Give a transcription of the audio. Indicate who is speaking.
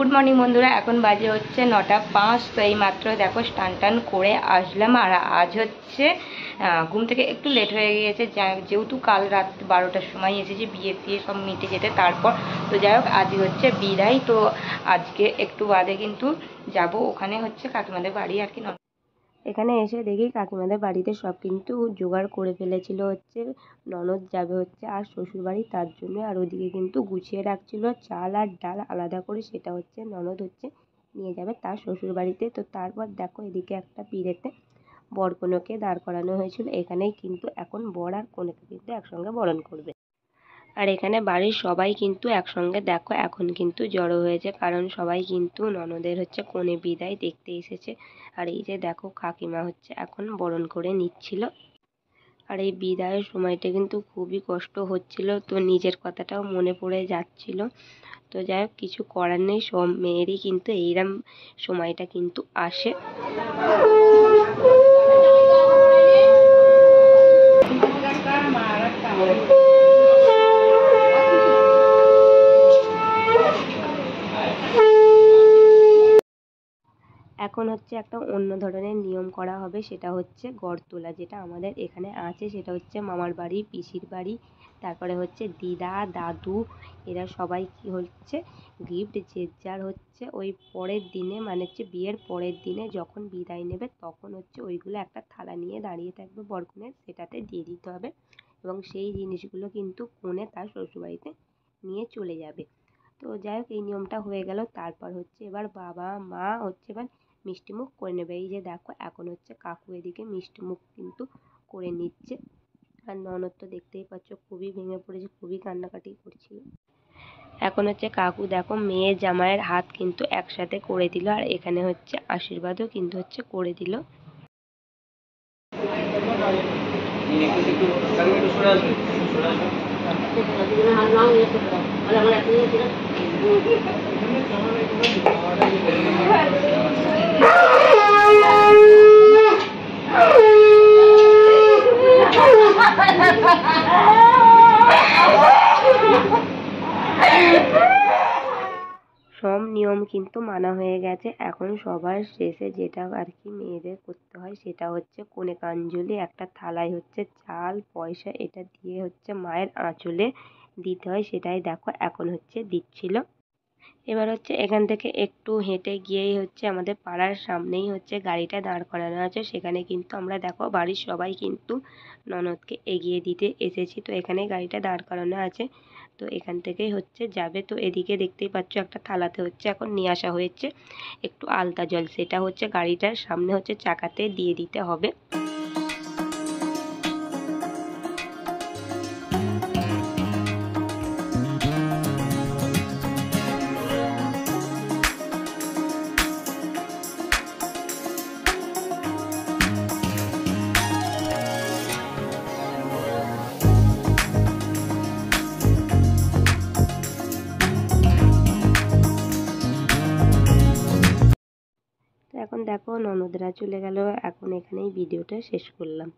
Speaker 1: Good morning বন্ধুরা, এখন বাজে হচ্ছে 9:05। তো এই মাত্র দেখো স্নান টান করে আসলাম। আর আজ হচ্ছে ঘুম থেকে একটু লেট হয়ে গিয়েছে, যেহেতু কাল রাত 12টার সময় এসেছি বিয়ে ফিয়ে সব মিটে যেতে। তারপর তো যাই হোক, আজকে হচ্ছে বিদায়। তো আজকে একটু বাদে কিন্তু যাব ওখানে, হচ্ছে কাকিমাদের বাড়ি আর কি। এখানে এসে দেখি কাকিমাদের বাড়িতে সব কিন্তু জোগাড় করে ফেলেছিল। হচ্ছে ননদ যাবে হচ্ছে আর শ্বশুরবাড়ি, তার জন্য। আর ওদিকে কিন্তু গুছিয়ে রাখছিল চাল আর ডাল আলাদা করে, সেটা হচ্ছে ননদ হচ্ছে নিয়ে যাবে তার শ্বশুরবাড়িতে। তো তারপর দেখো এদিকে একটা পিঁড়েতে বর কনেকে দাঁড় করানো হয়েছিল। এখানেই কিন্তু এখন বর আর কনেকে কিন্তু একসঙ্গে বরণ করবে। আর এখানে বাড়ির সবাই কিন্তু একসঙ্গে দেখো এখন কিন্তু জড়ো হয়েছে, কারণ সবাই কিন্তু ননদের হচ্ছে কনে বিদায় দেখতে এসেছে। আর এই যে দেখো কাকিমা হচ্ছে এখন বরণ করে নিচ্ছিল। আর এই বিদায়ের সময়টা কিন্তু খুবই কষ্ট হচ্ছিল, তো নিজের কথাটাও মনে পড়ে যাচ্ছিল। তো যাই হোক, কিছু করার নেই, সব মেয়েরই কিন্তু এইরকম সময়টা কিন্তু আসে। এখন হচ্ছে একটা অন্য ধরনের নিয়ম করা হবে, সেটা হচ্ছে গড় তোলা। যেটা আমাদের এখানে আছে সেটা হচ্ছে মামার বাড়ি, পিসির বাড়ি, তারপরে হচ্ছে দিদা দাদু, এরা সবাই কি হচ্ছে গিফট যে যার হচ্ছে ওই পরের দিনে, মানে হচ্ছে বিয়ের পরের দিনে যখন বিদায় নেবে তখন হচ্ছে ওইগুলো একটা থালা নিয়ে দাঁড়িয়ে থাকবে বরকনের, সেটাতে দিয়ে দিতে হবে। এবং সেই জিনিসগুলো কিন্তু কনে তার শ্বশুরবাড়িতে নিয়ে চলে যাবে। তো যাই হোক, এই নিয়মটা হয়ে গেল। তারপর হচ্ছে এবার বাবা মা হচ্ছে এবার মিষ্টিমুখ করে নেবে। এই যে দেখো এখন হচ্ছে কাকু এদিকে মিষ্টিমুখ কিন্তু করে নিচ্ছে। আর ননদ তো দেখতেই পাচ্ছ খুবই ভেঙে পড়েছে, খুবই কান্নাকাটি করছিল। এখন হচ্ছে কাকু দেখো মেয়ে জামাইয়ের হাত কিন্তু একসাথে করে দিল, আর এখানে হচ্ছে আশীর্বাদও কিন্তু হচ্ছে করে দিল। সব নিয়ম কিন্তু মানা হয়ে গেছে। এখন সবার শেষে যেটা আর কি মেয়েদের করতে হয় সেটা হচ্ছে কনেকাঞ্জলি। একটা থালায় হচ্ছে চাল পয়সা এটা দিয়ে হচ্ছে মায়ের আঁচলে দিতে হয়, সেটাই দেখো এখন হচ্ছে দিচ্ছিল। এবার হচ্ছে এখান থেকে একটু হেঁটে গিয়েই হচ্ছে আমাদের পাড়ার সামনেই হচ্ছে গাড়িটা দাঁড় করানো আছে। সেখানে কিন্তু আমরা দেখো বাড়ির সবাই কিন্তু ননদকে এগিয়ে দিতে এসেছি। তো এখানে গাড়িটা দাঁড় করানো আছে, তো এখান থেকেই হচ্ছে যাবে। তো এদিকে দেখতেই পাচ্ছ একটা থালাতে হচ্ছে এখন নিয়ে আসা হয়েছে একটু আলতা জল, সেটা হচ্ছে গাড়িটার সামনে হচ্ছে চাকাতে দিয়ে দিতে হবে। তো এখন দেখো ননদরা চলে গেল। এখন এখানেই ভিডিওটা শেষ করলাম।